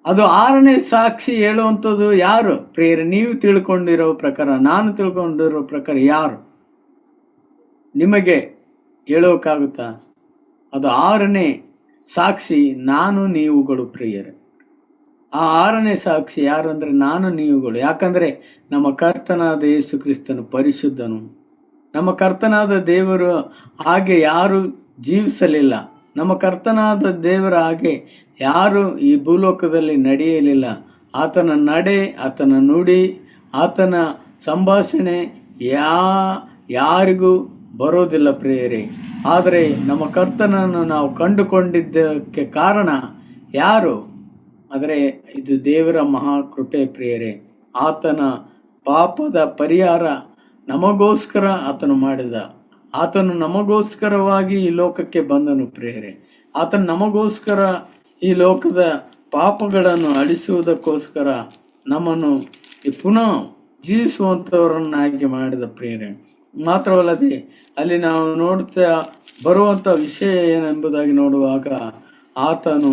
ಅದು 6ನೇ ಸಾಕ್ಷಿ ಹೇಳುವಂಥದ್ದು ಯಾರು ಪ್ರಿಯರೇ? ನೀವು ತಿಳ್ಕೊಂಡಿರೋ ಪ್ರಕಾರ, ನಾನು ತಿಳ್ಕೊಂಡಿರೋ ಪ್ರಕಾರ ಯಾರು ನಿಮಗೆ ಹೇಳೋಕ್ಕಾಗುತ್ತಾ? ಅದು 6ನೇ ಸಾಕ್ಷಿ ನಾನು ನೀವುಗಳು ಪ್ರಿಯರೇ. ಆ 6ನೇ ಸಾಕ್ಷಿ ಯಾರು ಅಂದರೆ ನಾನು ನೀವುಗಳು. ಯಾಕಂದರೆ ನಮ್ಮ ಕರ್ತನಾದ ಯೇಸು ಕ್ರಿಸ್ತನು ಪರಿಶುದ್ಧನು. ನಮ್ಮ ಕರ್ತನಾದ ದೇವರು ಹಾಗೆ ಯಾರು ಜೀವಿಸಲಿಲ್ಲ. ನಮ್ಮ ಕರ್ತನಾದ ದೇವರ ಹಾಗೆ ಯಾರು ಈ ಭೂಲೋಕದಲ್ಲಿ ನಡೆಯಲಿಲ್ಲ. ಆತನ ನಡೆ, ಆತನ ನುಡಿ, ಆತನ ಸಂಭಾಷಣೆ ಯಾರಿಗೂ ಬರೋದಿಲ್ಲ ಪ್ರಿಯರೇ. ಆದರೆ ನಮ್ಮ ಕರ್ತನನ್ನು ನಾವು ಕಂಡುಕೊಂಡಿದ್ದಕ್ಕೆ ಕಾರಣ ಯಾರು? ಆದರೆ ಇದು ದೇವರ ಮಹಾಕೃಪೆ ಪ್ರಿಯರೇ. ಆತನ ಪಾಪದ ಪರಿಹಾರ ನಮಗೋಸ್ಕರ ಆತನು ಮಾಡಿದ. ಆತನು ನಮಗೋಸ್ಕರವಾಗಿ ಈ ಲೋಕಕ್ಕೆ ಬಂದನು ಪ್ರಿಯರೇ. ಆತನು ನಮಗೋಸ್ಕರ ಈ ಲೋಕದ ಪಾಪಗಳನ್ನು ಅಳಿಸುವುದಕ್ಕೋಸ್ಕರ ನಮ್ಮನ್ನು ಪುನಃ ಜೀವಿಸುವಂಥವರನ್ನಾಗಿ ಮಾಡಿದ ಪ್ರಿಯರೇ. ಮಾತ್ರವಲ್ಲದೆ ಅಲ್ಲಿ ನಾವು ನೋಡ್ತಾ ಬರುವಂಥ ವಿಷಯ ಏನೆಂಬುದಾಗಿ ನೋಡುವಾಗ ಆತನು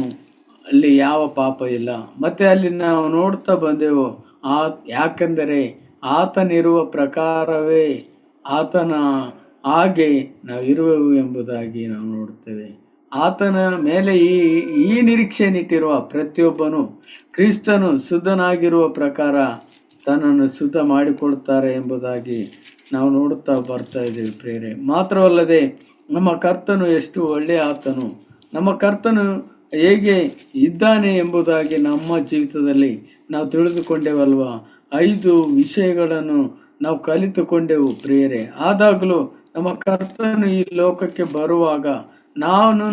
ಅಲ್ಲಿ ಯಾವ ಪಾಪ ಇಲ್ಲ. ಮತ್ತು ಅಲ್ಲಿ ನಾವು ನೋಡ್ತಾ ಬಂದೆವು, ಯಾಕೆಂದರೆ ಆತನಿರುವ ಪ್ರಕಾರವೇ ಆತನ ಹಾಗೆ ನಾವು ಇರುವೆವು ಎಂಬುದಾಗಿ ನಾವು ನೋಡುತ್ತೇವೆ. ಆತನ ಮೇಲೆ ಈ ನಿರೀಕ್ಷೆಯನ್ನಿಟ್ಟಿರುವ ಪ್ರತಿಯೊಬ್ಬನು ಕ್ರಿಸ್ತನು ಶುದ್ಧನಾಗಿರುವ ಪ್ರಕಾರ ತನ್ನನ್ನು ಶುದ್ಧ ಮಾಡಿಕೊಳ್ತಾರೆ ಎಂಬುದಾಗಿ ನಾವು ನೋಡುತ್ತಾ ಬರ್ತಾ ಇದ್ದೇವೆ ಪ್ರಿಯರೇ. ಮಾತ್ರವಲ್ಲದೆ ನಮ್ಮ ಕರ್ತನು ಎಷ್ಟು ಒಳ್ಳೆಯ ಆತನು, ನಮ್ಮ ಕರ್ತನು ಹೇಗೆ ಇದ್ದಾನೆ ಎಂಬುದಾಗಿ ನಮ್ಮ ಜೀವಿತದಲ್ಲಿ ನಾವು ತಿಳಿದುಕೊಂಡೆವಲ್ವ. 5 ವಿಷಯಗಳನ್ನು ನಾವು ಕಲಿತುಕೊಂಡೆವು ಪ್ರಿಯರೇ. ಆದಾಗಲೂ ನಮ್ಮ ಕರ್ತನು ಈ ಲೋಕಕ್ಕೆ ಬರುವಾಗ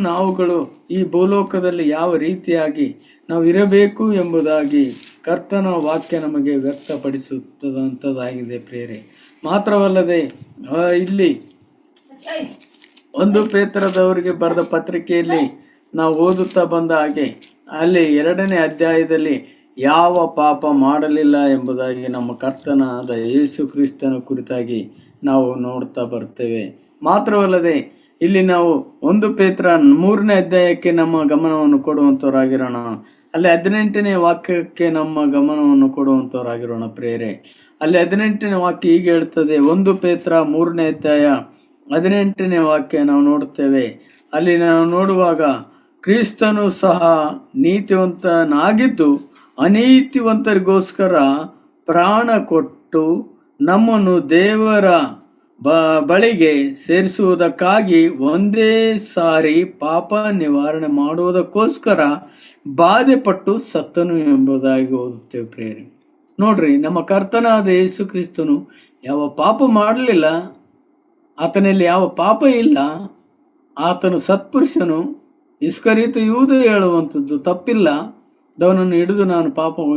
ನಾವುಗಳು ಈ ಭೂಲೋಕದಲ್ಲಿ ಯಾವ ರೀತಿಯಾಗಿ ನಾವು ಇರಬೇಕು ಎಂಬುದಾಗಿ ಕರ್ತನ ವಾಕ್ಯ ನಮಗೆ ವ್ಯಕ್ತಪಡಿಸುತ್ತದಂಥದ್ದಾಗಿದೆ ಪ್ರಿಯರೇ. ಮಾತ್ರವಲ್ಲದೆ ಇಲ್ಲಿ 1 ಪೇತ್ರದವರಿಗೆ ಬರೆದ ಪತ್ರಿಕೆಯಲ್ಲಿ ನಾವು ಓದುತ್ತಾ ಬಂದ ಹಾಗೆ ಅಲ್ಲಿ 2ನೇ ಅಧ್ಯಾಯದಲ್ಲಿ ಯಾವ ಪಾಪ ಮಾಡಲಿಲ್ಲ ಎಂಬುದಾಗಿ ನಮ್ಮ ಕರ್ತನಾದ ಯೇಸು ಕ್ರಿಸ್ತನ ಕುರಿತಾಗಿ ನಾವು ನೋಡ್ತಾ ಬರ್ತೇವೆ. ಮಾತ್ರವಲ್ಲದೆ ಇಲ್ಲಿ ನಾವು 1 ಪೇತ್ರ 3ನೇ ಅಧ್ಯಾಯಕ್ಕೆ ನಮ್ಮ ಗಮನವನ್ನು ಕೊಡುವಂಥವರಾಗಿರೋಣ. ಅಲ್ಲಿ 18ನೇ ವಾಕ್ಯಕ್ಕೆ ನಮ್ಮ ಗಮನವನ್ನು ಕೊಡುವಂಥವರಾಗಿರೋಣ ಪ್ರಿಯರೇ. ಅಲ್ಲಿ 18ನೇ ವಾಕ್ಯ ಹೀಗೆ ಹೇಳ್ತದೆ, 1 ಪೇತ್ರ 3ನೇ ಅಧ್ಯಾಯ 18ನೇ ವಾಕ್ಯ ನಾವು ನೋಡುತ್ತೇವೆ. ಅಲ್ಲಿ ನಾವು ನೋಡುವಾಗ ಕ್ರಿಸ್ತನು ಸಹ ನೀತಿವಂತನಾಗಿದ್ದು ಅನೀತಿವಂತರಿಗೋಸ್ಕರ ಪ್ರಾಣ ಕೊಟ್ಟು ನಮ್ಮನ್ನು ದೇವರ ಬಳಿಗೆ ಸೇರಿಸುವುದಕ್ಕಾಗಿ ಒಂದೇ ಸಾರಿ ಪಾಪ ನಿವಾರಣೆ ಮಾಡುವುದಕ್ಕೋಸ್ಕರ ಬಾಧೆಪಟ್ಟು ಸತ್ತನು ಎಂಬುದಾಗಿ ಓದುತ್ತೇವೆ ಪ್ರಿಯರೇ. ನೋಡ್ರಿ, ನಮ್ಮ ಕರ್ತನಾದ ಯೇಸು ಕ್ರಿಸ್ತನು ಯಾವ ಪಾಪ ಮಾಡಲಿಲ್ಲ, ಆತನಲ್ಲಿ ಯಾವ ಪಾಪ ಇಲ್ಲ. ಆತನು ಸತ್ಪುರುಷನು. ಇಸ್ಕರಿಯೋತ ಯೂದ ಹೇಳುವಂಥದ್ದು ತಪ್ಪಿಲ್ಲ, ದವನನ್ನು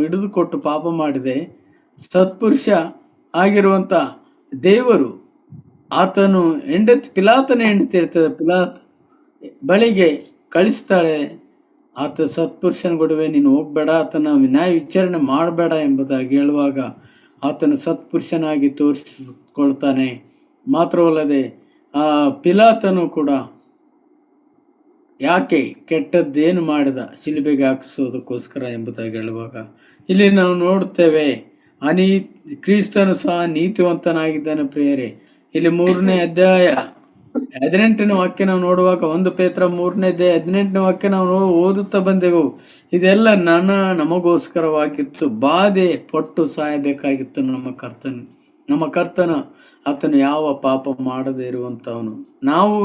ಹಿಡಿದುಕೊಟ್ಟು ಪಾಪ ಮಾಡಿದೆ. ಸತ್ಪುರುಷ ಆಗಿರುವಂಥ ದೇವರು ಆತನು ಪಿಲಾತನ ಹೆಂಡತಿ ಇರ್ತದೆ, ಪಿಲಾತ್ ಬಳಿಗೆ ಕಳಿಸ್ತಾಳೆ. ಆತ ಸತ್ಪುರುಷನ ಗೊಡವೆ ನೀನು ಹೋಗಬೇಡ, ಆತನ ನ್ಯಾಯ ವಿಚಾರಣೆ ಮಾಡಬೇಡ ಎಂಬುದಾಗಿ ಹೇಳುವಾಗ ಆತನು ಸತ್ಪುರುಷನಾಗಿ ತೋರಿಸಿಕೊಳ್ತಾನೆ. ಮಾತ್ರವಲ್ಲದೆ ಪಿಲಾತನು ಕೂಡ ಯಾಕೆ ಕೆಟ್ಟದ್ದೇನು ಮಾಡಿದ, ಶಿಲುಬೆಗೆ ಹಾಕಿಸೋದಕ್ಕೋಸ್ಕರ ಎಂಬುದಾಗಿ ಹೇಳುವಾಗ ಇಲ್ಲಿ ನಾವು ನೋಡ್ತೇವೆ ಕ್ರಿಸ್ತನು ಸಹ ನೀತಿವಂತನಾಗಿದ್ದಾನೆ ಪ್ರಿಯರೇ. ಇಲ್ಲಿ 3ನೇ ಅಧ್ಯಾಯ 18ನೇ ವಾಕ್ಯ ನಾವು ನೋಡುವಾಗ 1 ಪೇತ್ರ 3ನೇ 18ನೇ ವಾಕ್ಯ ನಾವು ಓದುತ್ತಾ ಬಂದೆವು. ಇದೆಲ್ಲ ನಮಗೋಸ್ಕರವಾಗಿತ್ತು, ಬಾಧೆ ಪಟ್ಟು ಸಾಯಬೇಕಾಗಿತ್ತು ನಮ್ಮ ಕರ್ತನ ಆತನು ಯಾವ ಪಾಪ ಮಾಡದೇ ಇರುವಂತವನು. ನಾವು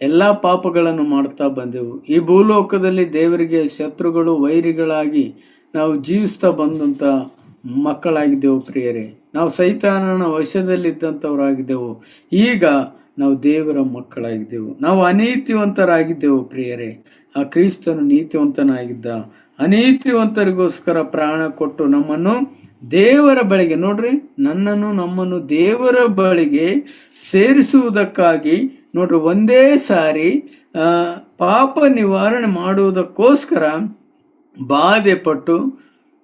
ಎಲ್ಲ ಪಾಪಗಳನ್ನು ಮಾಡ್ತಾ ಬಂದೆವು. ಈ ಭೂಲೋಕದಲ್ಲಿ ದೇವರಿಗೆ ಶತ್ರುಗಳು, ವೈರಿಗಳಾಗಿ ನಾವು ಜೀವಿಸ್ತಾ ಬಂದಂತ ಮಕ್ಕಳಾಗಿದ್ದೆವು ಪ್ರಿಯರೇ. ನಾವು ಸೈತಾನನ ವಶದಲ್ಲಿದ್ದಂಥವರಾಗಿದ್ದೆವು. ಈಗ ನಾವು ದೇವರ ಮಕ್ಕಳಾಗಿದ್ದೆವು. ನಾವು ಅನೀತಿವಂತರಾಗಿದ್ದೆವು ಪ್ರಿಯರೇ. ಆ ಕ್ರಿಸ್ತನು ನೀತಿವಂತನಾಗಿದ್ದ. ಅನೀತಿವಂತರಿಗೋಸ್ಕರ ಪ್ರಾಣ ಕೊಟ್ಟು ನಮ್ಮನ್ನು ದೇವರ ಬಳಿಗೆ, ನೋಡ್ರಿ, ನಮ್ಮನ್ನು ದೇವರ ಬಳಿಗೆ ಸೇರಿಸುವುದಕ್ಕಾಗಿ, ನೋಡ್ರಿ, ಒಂದೇ ಸಾರಿ ಪಾಪ ನಿವಾರಣೆ ಮಾಡುವುದಕ್ಕೋಸ್ಕರ ಬಾಧೆ ಪಟ್ಟು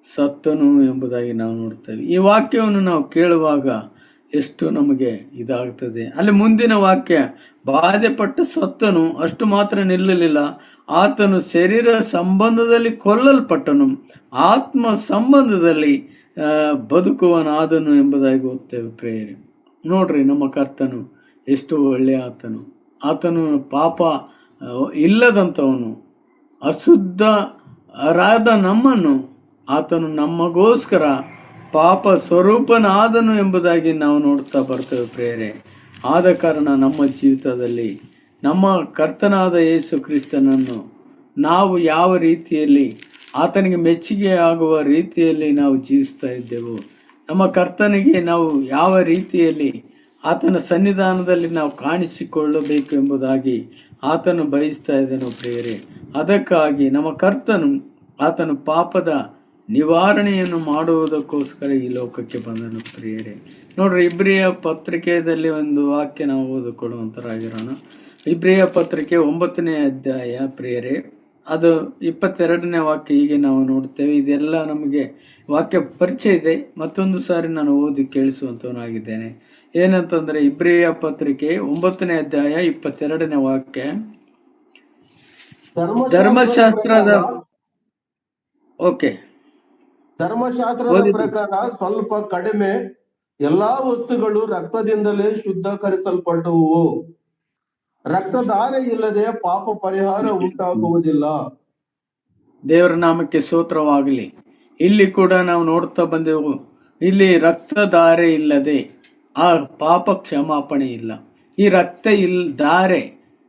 ಸತ್ತನು ಎಂಬುದಾಗಿ ನಾವು ನೋಡ್ತೇವೆ. ಈ ವಾಕ್ಯವನ್ನು ನಾವು ಕೇಳುವಾಗ ಎಷ್ಟು ನಮಗೆ ಇದಾಗ್ತದೆ. ಅಲ್ಲಿ ಮುಂದಿನ ವಾಕ್ಯ, ಬಾಧೆ ಪಟ್ಟ ಸತ್ತನು, ಅಷ್ಟು ಮಾತ್ರ ನಿಲ್ಲಲಿಲ್ಲ, ಆತನು ಶರೀರ ಸಂಬಂಧದಲ್ಲಿ ಕೊಲ್ಲಲ್ಪಟ್ಟನು, ಆತ್ಮ ಸಂಬಂಧದಲ್ಲಿ ಬದುಕುವನಾದನು ಎಂಬುದಾಗಿ ಓದ್ತೇವೆ ಪ್ರೇರೆ. ನೋಡ್ರಿ, ನಮ್ಮ ಕರ್ತನು ಎಷ್ಟು ಒಳ್ಳೆಯ ಆತನು ಪಾಪ ಇಲ್ಲದಂಥವನು, ಅಶುದ್ಧರಾದ ನಮ್ಮನ್ನು ಆತನು ನಮಗೋಸ್ಕರ ಪಾಪ ಸ್ವರೂಪನಾದನು ಎಂಬುದಾಗಿ ನಾವು ನೋಡ್ತಾ ಬರ್ತೇವೆ ಪ್ರೇರೆ. ಆದ ಕಾರಣ ನಮ್ಮ ಜೀವಿತದಲ್ಲಿ ನಮ್ಮ ಕರ್ತನಾದ ಯೇಸು ಕ್ರಿಸ್ತನನ್ನು ನಾವು ಯಾವ ರೀತಿಯಲ್ಲಿ ಆತನಿಗೆ ಮೆಚ್ಚುಗೆ ಆಗುವ ರೀತಿಯಲ್ಲಿ ನಾವು ಜೀವಿಸ್ತಾ ಇದ್ದೆವು, ನಮ್ಮ ಕರ್ತನಿಗೆ ನಾವು ಯಾವ ರೀತಿಯಲ್ಲಿ ಆತನ ಸನ್ನಿಧಾನದಲ್ಲಿ ನಾವು ಕಾಣಿಸಿಕೊಳ್ಳಬೇಕು ಎಂಬುದಾಗಿ ಆತನು ಬಯಸ್ತಾ ಇದ್ದನು ಪ್ರಿಯರೇ. ಅದಕ್ಕಾಗಿ ನಮ್ಮ ಕರ್ತನು ಆತನು ಪಾಪದ ನಿವಾರಣೆಯನ್ನು ಮಾಡುವುದಕ್ಕೋಸ್ಕರ ಈ ಲೋಕಕ್ಕೆ ಬಂದನು ಪ್ರಿಯರೇ. ನೋಡ್ರಿ, ಇಬ್ರಿಯ ಪತ್ರಿಕೆಯಲ್ಲಿ ಒಂದು ವಾಕ್ಯ ನಾವು ಓದಿಕೊಡುವಂತರಾಗಿರೋಣ. ಇಬ್ರಿಯ ಪತ್ರಿಕೆ 9ನೇ ಅಧ್ಯಾಯ ಪ್ರಿಯರೇ, ಅದು 22ನೇ ವಾಕ್ಯ ಹೀಗೆ ನಾವು ನೋಡ್ತೇವೆ. ಇದೆಲ್ಲ ನಮಗೆ ವಾಕ್ಯ ಪರಿಚಯ ಇದೆ, ಮತ್ತೊಂದು ಸಾರಿ ನಾನು ಓದಿ ಕೇಳಿಸುವಂತವನಾಗಿದ್ದೇನೆ. ಏನಂತಂದ್ರೆ, ಇಬ್ರಿಯ ಪತ್ರಿಕೆ 9ನೇ ಅಧ್ಯಾಯ 22ನೇ ವಾಕ್ಯ, ಧರ್ಮಶಾಸ್ತ್ರದ ಪ್ರಕಾರ ಸ್ವಲ್ಪ ಕಡಿಮೆ ಎಲ್ಲಾ ವಸ್ತುಗಳು ರಕ್ತದಿಂದಲೇ ಶುದ್ಧೀಕರಿಸಲ್ಪಟ್ಟವು, ರಕ್ತಧಾರೆ ಇಲ್ಲದೆ ಪಾಪ ಪರಿಹಾರ ಉಂಟಾಗುವುದಿಲ್ಲ. ದೇವರ ನಾಮಕ್ಕೆ ಸ್ತೋತ್ರವಾಗಲಿ. ಇಲ್ಲಿ ಕೂಡ ನಾವು ನೋಡ್ತಾ ಬಂದೆವು, ಇಲ್ಲಿ ರಕ್ತಧಾರೆ ಇಲ್ಲದೆ ಆ ಪಾಪ ಕ್ಷಮಾಪಣೆ ಇಲ್ಲ. ಈ ಧಾರೆ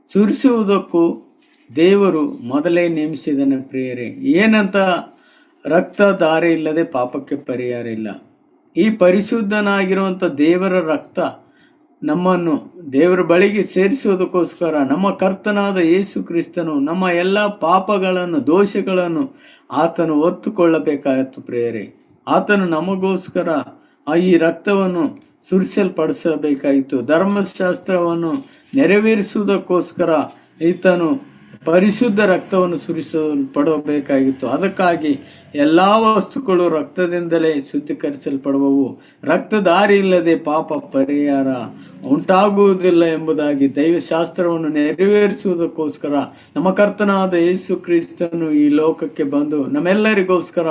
ಸುರಿಸುವುದಕ್ಕೂ ದೇವರು ಮೊದಲೇ ನೇಮಿಸಿದನು ಪ್ರಿಯರೇ. ಏನಂತ? ರಕ್ತಧಾರೆ ಇಲ್ಲದೆ ಪಾಪಕ್ಕೆ ಪರಿಹಾರ ಇಲ್ಲ. ಈ ಪರಿಶುದ್ಧನಾಗಿರುವಂಥ ದೇವರ ರಕ್ತ ನಮ್ಮನ್ನು ದೇವರ ಬಳಿಗೆ ಸೇರಿಸುವುದಕ್ಕೋಸ್ಕರ ನಮ್ಮ ಕರ್ತನಾದ ಯೇಸು ಕ್ರಿಸ್ತನು ನಮ್ಮ ಎಲ್ಲ ಪಾಪಗಳನ್ನು, ದೋಷಗಳನ್ನು ಆತನು ಹೊತ್ತುಕೊಳ್ಳಬೇಕಾಯಿತು ಪ್ರಿಯರೇ. ಆತನು ನಮಗೋಸ್ಕರ ಈ ರಕ್ತವನ್ನು ಸುರಿಸಲ್ಪಡಿಸಬೇಕಾಯಿತು. ಧರ್ಮಶಾಸ್ತ್ರವನ್ನು ನೆರವೇರಿಸುವುದಕ್ಕೋಸ್ಕರ ಈತನು ಪರಿಶುದ್ಧ ರಕ್ತವನ್ನು ಸುರಿಸಲ್ಪಡಬೇಕಾಗಿತ್ತು. ಅದಕ್ಕಾಗಿ ಎಲ್ಲ ವಸ್ತುಗಳು ರಕ್ತದಿಂದಲೇ ಶುದ್ಧೀಕರಿಸಲ್ಪಡುವವು. ರಕ್ತಧಾರೆ ಇಲ್ಲದೆ ಪಾಪ ಪರಿಹಾರ ಉಂಟಾಗುವುದಿಲ್ಲ ಎಂಬುದಾಗಿ ದೈವಶಾಸ್ತ್ರವನ್ನು ನೆರವೇರಿಸುವುದಕ್ಕೋಸ್ಕರ ನಮ್ಮ ಕರ್ತನಾದ ಯೇಸು ಕ್ರಿಸ್ತನು ಈ ಲೋಕಕ್ಕೆ ಬಂದು ನಮ್ಮೆಲ್ಲರಿಗೋಸ್ಕರ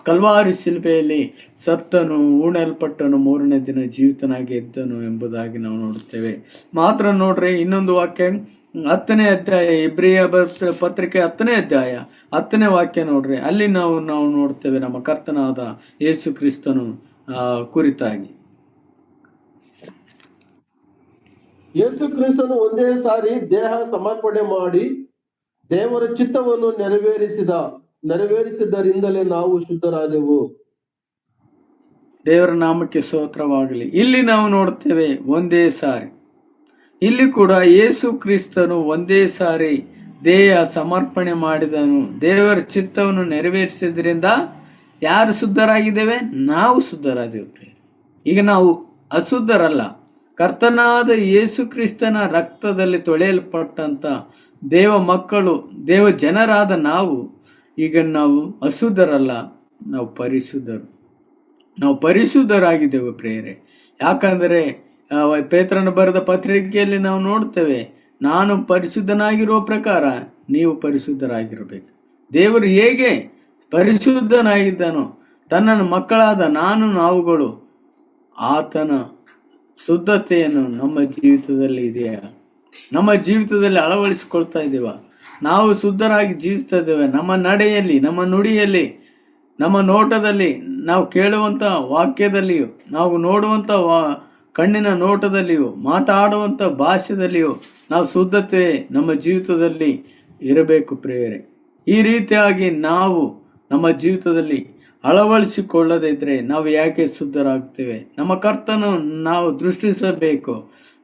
ಕಲ್ವಾರಿ ಶಿಲ್ಬೆಯಲ್ಲಿ ಸತ್ತನು, ಹೂಣಲ್ಪಟ್ಟನು, 3ನೇ ದಿನ ಜೀವಿತನಾಗಿ ಎದ್ದನು ಎಂಬುದಾಗಿ ನಾವು ನೋಡುತ್ತೇವೆ. ಮಾತ್ರ ನೋಡ್ರಿ, ಇನ್ನೊಂದು ವಾಕ್ಯ 10ನೇ ಅಧ್ಯಾಯ, ಇಬ್ರಿಯ ಪತ್ರಿಕೆ 10ನೇ ಅಧ್ಯಾಯ 10ನೇ ವಾಕ್ಯ ನೋಡ್ರಿ. ಅಲ್ಲಿ ನಾವು ನೋಡ್ತೇವೆ ನಮ್ಮ ಕರ್ತನಾದ ಯೇಸು ಕ್ರಿಸ್ತನು ಕುರಿತಾಗಿ. ಯೇಸು ಕ್ರಿಸ್ತನು ಒಂದೇ ಸಾರಿ ದೇಹ ಸಮರ್ಪಣೆ ಮಾಡಿ ದೇವರ ಚಿತ್ತವನ್ನು ನೆರವೇರಿಸಿದ್ದರಿಂದಲೇ ನಾವು ಶುದ್ಧರಾದೆವು. ದೇವರ ನಾಮಕ್ಕೆ ಸ್ತೋತ್ರವಾಗಲಿ. ಇಲ್ಲಿ ನಾವು ನೋಡ್ತೇವೆ ಒಂದೇ ಸಾರಿ. ಇಲ್ಲಿ ಕೂಡ ಯೇಸು ಕ್ರಿಸ್ತನು ಒಂದೇ ಸಾರಿ ದೇಹ ಸಮರ್ಪಣೆ ಮಾಡಿದನು. ದೇವರ ಚಿತ್ತವನ್ನು ನೆರವೇರಿಸಿದ್ರಿಂದ ಯಾರು ಶುದ್ಧರಾಗಿದ್ದೇವೆ? ನಾವು ಶುದ್ಧರಾದೇವೆ. ಈಗ ನಾವು ಅಶುದ್ಧರಲ್ಲ. ಕರ್ತನಾದ ಯೇಸು ಕ್ರಿಸ್ತನ ರಕ್ತದಲ್ಲಿ ತೊಳೆಯಲ್ಪಟ್ಟಂತ ದೇವ ಮಕ್ಕಳು, ದೇವ ಜನರಾದ ನಾವು ಈಗ ನಾವು ಅಶುದ್ಧರಲ್ಲ, ನಾವು ಪರಿಶುದ್ಧರಾಗಿದ್ದೇವೆ ಪ್ರೇರೆ. ಯಾಕಂದರೆ ಪೇತ್ರನು ಬರೆದ ಪತ್ರಿಕೆಯಲ್ಲಿ ನಾವು ನೋಡ್ತೇವೆ, ನಾನು ಪರಿಶುದ್ಧನಾಗಿರುವ ಪ್ರಕಾರ ನೀವು ಪರಿಶುದ್ಧರಾಗಿರಬೇಕು. ದೇವರು ಹೇಗೆ ಪರಿಶುದ್ಧನಾಗಿದ್ದನೋ ತನ್ನ ಮಕ್ಕಳಾದ ನಾವುಗಳು ಆತನ ಶುದ್ಧತೆಯನ್ನು ನಮ್ಮ ಜೀವಿತದಲ್ಲಿ ಇದೆಯಾ? ನಮ್ಮ ಜೀವಿತದಲ್ಲಿ ಅಳವಡಿಸಿಕೊಳ್ತಾ ಇದ್ದೀವ? ನಾವು ಶುದ್ಧರಾಗಿ ಜೀವಿಸ್ತಾ ಇದ್ದೇವೆ? ನಮ್ಮ ನಡೆಯಲ್ಲಿ, ನಮ್ಮ ನುಡಿಯಲ್ಲಿ, ನಮ್ಮ ನೋಟದಲ್ಲಿ, ನಾವು ಕೇಳುವಂಥ ವಾಕ್ಯದಲ್ಲಿಯೂ, ನಾವು ನೋಡುವಂಥ ಕಣ್ಣಿನ ನೋಟದಲ್ಲಿಯೂ, ಮಾತಾಡುವಂಥ ಭಾಷೆದಲ್ಲಿಯೂ ನಾವು ಶುದ್ಧತೆ ನಮ್ಮ ಜೀವಿತದಲ್ಲಿ ಇರಬೇಕು ಪ್ರಿಯರೇ. ಈ ರೀತಿಯಾಗಿ ನಾವು ನಮ್ಮ ಜೀವಿತದಲ್ಲಿ ಅಳವಡಿಸಿಕೊಳ್ಳದೇ ಇದ್ದರೆ ನಾವು ಯಾಕೆ ಶುದ್ಧರಾಗ್ತೇವೆ? ನಮ್ಮ ಕರ್ತನು ನಾವು ದೃಷ್ಟಿಸಬೇಕು.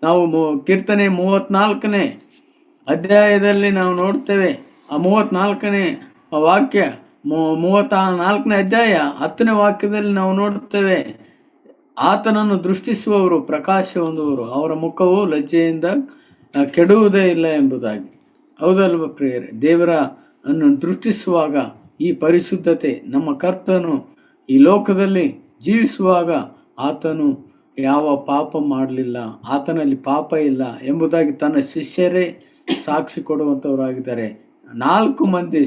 ನಾವು ಕೀರ್ತನೆ 34ನೇ ಅಧ್ಯಾಯದಲ್ಲಿ ನಾವು ನೋಡ್ತೇವೆ. ಆ 34ನೇ ವಾಕ್ಯ, 34ನೇ ಅಧ್ಯಾಯ 10ನೇ ವಾಕ್ಯದಲ್ಲಿ ನಾವು ನೋಡುತ್ತೇವೆ, ಆತನನ್ನು ದೃಷ್ಟಿಸುವವರು ಪ್ರಕಾಶ ಹೊಂದುವರು, ಅವರ ಮುಖವು ಲಜ್ಜೆಯಿಂದ ಕೆಡುವುದೇ ಇಲ್ಲ ಎಂಬುದಾಗಿ. ಹೌದಲ್ವ ಪ್ರಿಯರೇ? ದೇವರ ಅನ್ನು ದೃಷ್ಟಿಸುವಾಗ ಈ ಪರಿಶುದ್ಧತೆ, ನಮ್ಮ ಕರ್ತನು ಈ ಲೋಕದಲ್ಲಿ ಜೀವಿಸುವಾಗ ಆತನು ಯಾವ ಪಾಪ ಮಾಡಲಿಲ್ಲ, ಆತನಲ್ಲಿ ಪಾಪ ಇಲ್ಲ ಎಂಬುದಾಗಿ ತನ್ನ ಶಿಷ್ಯರೇ ಸಾಕ್ಷಿ ಕೊಡುವಂಥವರಾಗಿದ್ದಾರೆ. 4 ಮಂದಿ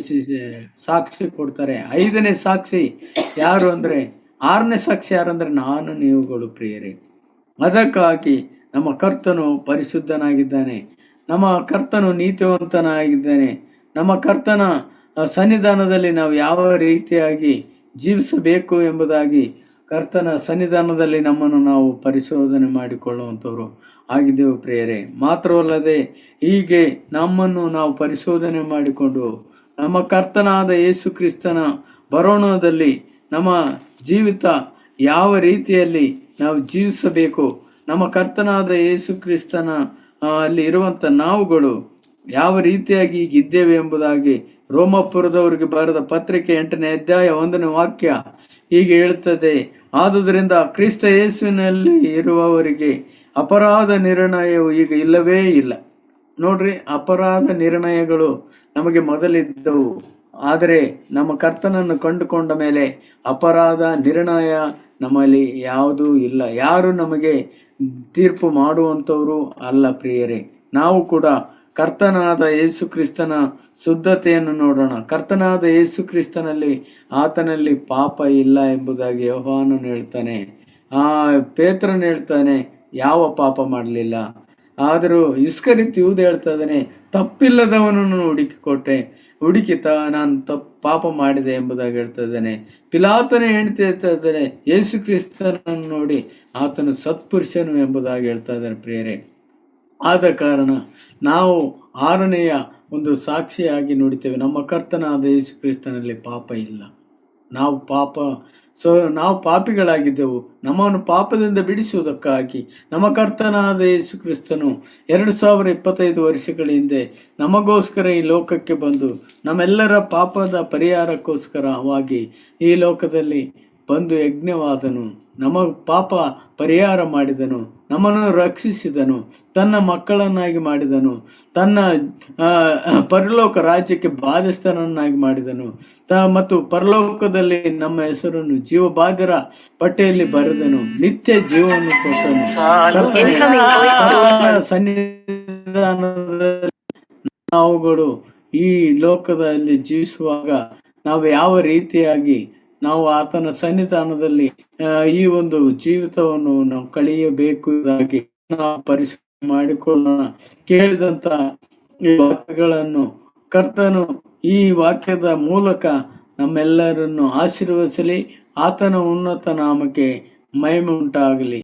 ಸಾಕ್ಷಿ ಕೊಡ್ತಾರೆ. 5ನೇ ಸಾಕ್ಷಿ ಯಾರು ಅಂದರೆ, 6ನೇ ಸಾಕ್ಷಿ ಯಾರಂದರೆ ನಾನು ನೀವುಗಳು ಪ್ರಿಯರೇ. ಅದಕ್ಕಾಗಿ ನಮ್ಮ ಕರ್ತನು ಪರಿಶುದ್ಧನಾಗಿದ್ದಾನೆ, ನಮ್ಮ ಕರ್ತನು ನೀತಿವಂತನಾಗಿದ್ದಾನೆ. ನಮ್ಮ ಕರ್ತನ ಸನ್ನಿಧಾನದಲ್ಲಿ ನಾವು ಯಾವ ರೀತಿಯಾಗಿ ಜೀವಿಸಬೇಕು ಎಂಬುದಾಗಿ ಕರ್ತನ ಸನ್ನಿಧಾನದಲ್ಲಿ ನಮ್ಮನ್ನು ನಾವು ಪರಿಶೋಧನೆ ಮಾಡಿಕೊಳ್ಳುವಂಥವ್ರು ಆಗಿದ್ದೆವು ಪ್ರಿಯರೇ. ಮಾತ್ರವಲ್ಲದೆ ಹೀಗೆ ನಮ್ಮನ್ನು ನಾವು ಪರಿಶೋಧನೆ ಮಾಡಿಕೊಂಡು ನಮ್ಮ ಕರ್ತನಾದ ಯೇಸು ಕ್ರಿಸ್ತನ ಬರೋಣದಲ್ಲಿ ನಮ್ಮ ಜೀವಿತ ಯಾವ ರೀತಿಯಲ್ಲಿ ನಾವು ಜೀವಿಸಬೇಕು, ನಮ್ಮ ಕರ್ತನಾದ ಯೇಸು ಕ್ರಿಸ್ತನ ಅಲ್ಲಿ ಇರುವಂಥ ನಾವುಗಳು ಯಾವ ರೀತಿಯಾಗಿ ಇದ್ದೇವೆ ಎಂಬುದಾಗಿ ರೋಮಾಪುರದವರಿಗೆ ಬರೆದ ಪತ್ರಿಕೆ 8ನೇ ಅಧ್ಯಾಯ 1ನೇ ವಾಕ್ಯ ಹೀಗೆ ಹೇಳ್ತದೆ, ಆದುದರಿಂದ ಕ್ರಿಸ್ತ ಯೇಸುವಿನಲ್ಲಿ ಇರುವವರಿಗೆ ಅಪರಾಧ ನಿರ್ಣಯವು ಈಗ ಇಲ್ಲವೇ ಇಲ್ಲ. ನೋಡ್ರಿ, ಅಪರಾಧ ನಿರ್ಣಯಗಳು ನಮಗೆ ಮೊದಲಿದ್ದವು, ಆದರೆ ನಮ್ಮ ಕರ್ತನನ್ನು ಕಂಡುಕೊಂಡ ಮೇಲೆ ಅಪರಾಧ ನಿರ್ಣಯ ನಮ್ಮಲ್ಲಿ ಯಾವುದೂ ಇಲ್ಲ. ಯಾರು ನಮಗೆ ತೀರ್ಪು ಮಾಡುವಂಥವರು ಅಲ್ಲ ಪ್ರಿಯರೇ. ನಾವು ಕೂಡ ಕರ್ತನಾದ ಯೇಸು ಕ್ರಿಸ್ತನ ಶುದ್ಧತೆಯನ್ನು ನೋಡೋಣ. ಕರ್ತನಾದ ಯೇಸು ಕ್ರಿಸ್ತನಲ್ಲಿ ಆತನಲ್ಲಿ ಪಾಪ ಇಲ್ಲ ಎಂಬುದಾಗಿ ಯೋಹಾನನು ಹೇಳ್ತಾನೆ, ಪೇತ್ರನು ಹೇಳ್ತಾನೆ ಯಾವ ಪಾಪ ಮಾಡಲಿಲ್ಲ. ಆದರೂ ಇಸ್ಕರಿಯೋತ ಯೂದ ಹೇಳ್ತಾ ಇದ್ದಾನೆ, ತಪ್ಪಿಲ್ಲದವನನ್ನು ಹುಡುಕಿ ನಾನು ಪಾಪ ಮಾಡಿದೆ ಎಂಬುದಾಗಿ ಹೇಳ್ತಾ ಇದ್ದಾನೆ. ಪಿಲಾತನೇ ಹೇಳ್ತಾ ಇದ್ದಾನೆ, ಯೇಸು ಕ್ರಿಸ್ತನನ್ನು ನೋಡಿ ಆತನು ಸತ್ಪುರುಷನು ಎಂಬುದಾಗಿ ಹೇಳ್ತಾ ಇದ್ದಾನೆ ಪ್ರಿಯರೇ. ಆದ ಕಾರಣ ನಾವು 6ನೆಯ ಒಂದು ಸಾಕ್ಷಿಯಾಗಿ ನೋಡ್ತೇವೆ, ನಮ್ಮ ಕರ್ತನಾದ ಯೇಸು ಕ್ರಿಸ್ತನಲ್ಲಿ ಪಾಪ ಇಲ್ಲ. ನಾವು ಪಾಪಿಗಳಾಗಿದ್ದೆವು. ನಮ್ಮನ್ನು ಪಾಪದಿಂದ ಬಿಡಿಸುವುದಕ್ಕಾಗಿ ನಮ್ಮ ಕರ್ತನಾದ ಯೇಸು ಕ್ರಿಸ್ತನು 2025 ವರ್ಷಗಳ ಹಿಂದೆ ನಮಗೋಸ್ಕರ ಈ ಲೋಕಕ್ಕೆ ಬಂದು ನಮ್ಮೆಲ್ಲರ ಪಾಪದ ಪರಿಹಾರಕ್ಕೋಸ್ಕರವಾಗಿ ಈ ಲೋಕದಲ್ಲಿ ಬಂದು ಯಜ್ಞವಾದನು, ನಮ್ಮ ಪಾಪ ಪರಿಹಾರ ಮಾಡಿದನು, ನಮ್ಮನ್ನು ರಕ್ಷಿಸಿದನು, ತನ್ನ ಮಕ್ಕಳನ್ನಾಗಿ ಮಾಡಿದನು, ತನ್ನ ಪರಲೋಕ ರಾಜ್ಯಕ್ಕೆ ಬಾಧ್ಯಸ್ಥನನ್ನಾಗಿ ಮಾಡಿದನು, ಮತ್ತು ಪರಲೋಕದಲ್ಲಿ ನಮ್ಮ ಹೆಸರನ್ನು ಜೀವಬಾಧ್ಯರ ಪಟ್ಟಿಯಲ್ಲಿ ಬರೆದನು, ನಿತ್ಯ ಜೀವವನ್ನು ಕೊಟ್ಟನು. ಸನ್ನಿಧಾನದಲ್ಲಿ ನಾವುಗಳು ಈ ಲೋಕದಲ್ಲಿ ಜೀವಿಸುವಾಗ ನಾವು ಯಾವ ರೀತಿಯಾಗಿ ನಾವು ಆತನ ಸನ್ನಿಧಾನದಲ್ಲಿ ಈ ಒಂದು ಜೀವಿತವನ್ನು ನಾವು ಕಳೆಯಬೇಕು ನಾವು ಪರಿಶೀಲನೆ ಮಾಡಿಕೊಳ್ಳೋಣ. ಕೇಳಿದಂತ ಈ ವಾಕ್ಯಗಳನ್ನು ಕರ್ತನು ಈ ವಾಕ್ಯದ ಮೂಲಕ ನಮ್ಮೆಲ್ಲರನ್ನು ಆಶೀರ್ವದಿಸಲಿ. ಆತನ ಉನ್ನತ ನಾಮಕ್ಕೆ ಮಹಿಮೆ ಉಂಟಾಗಲಿ.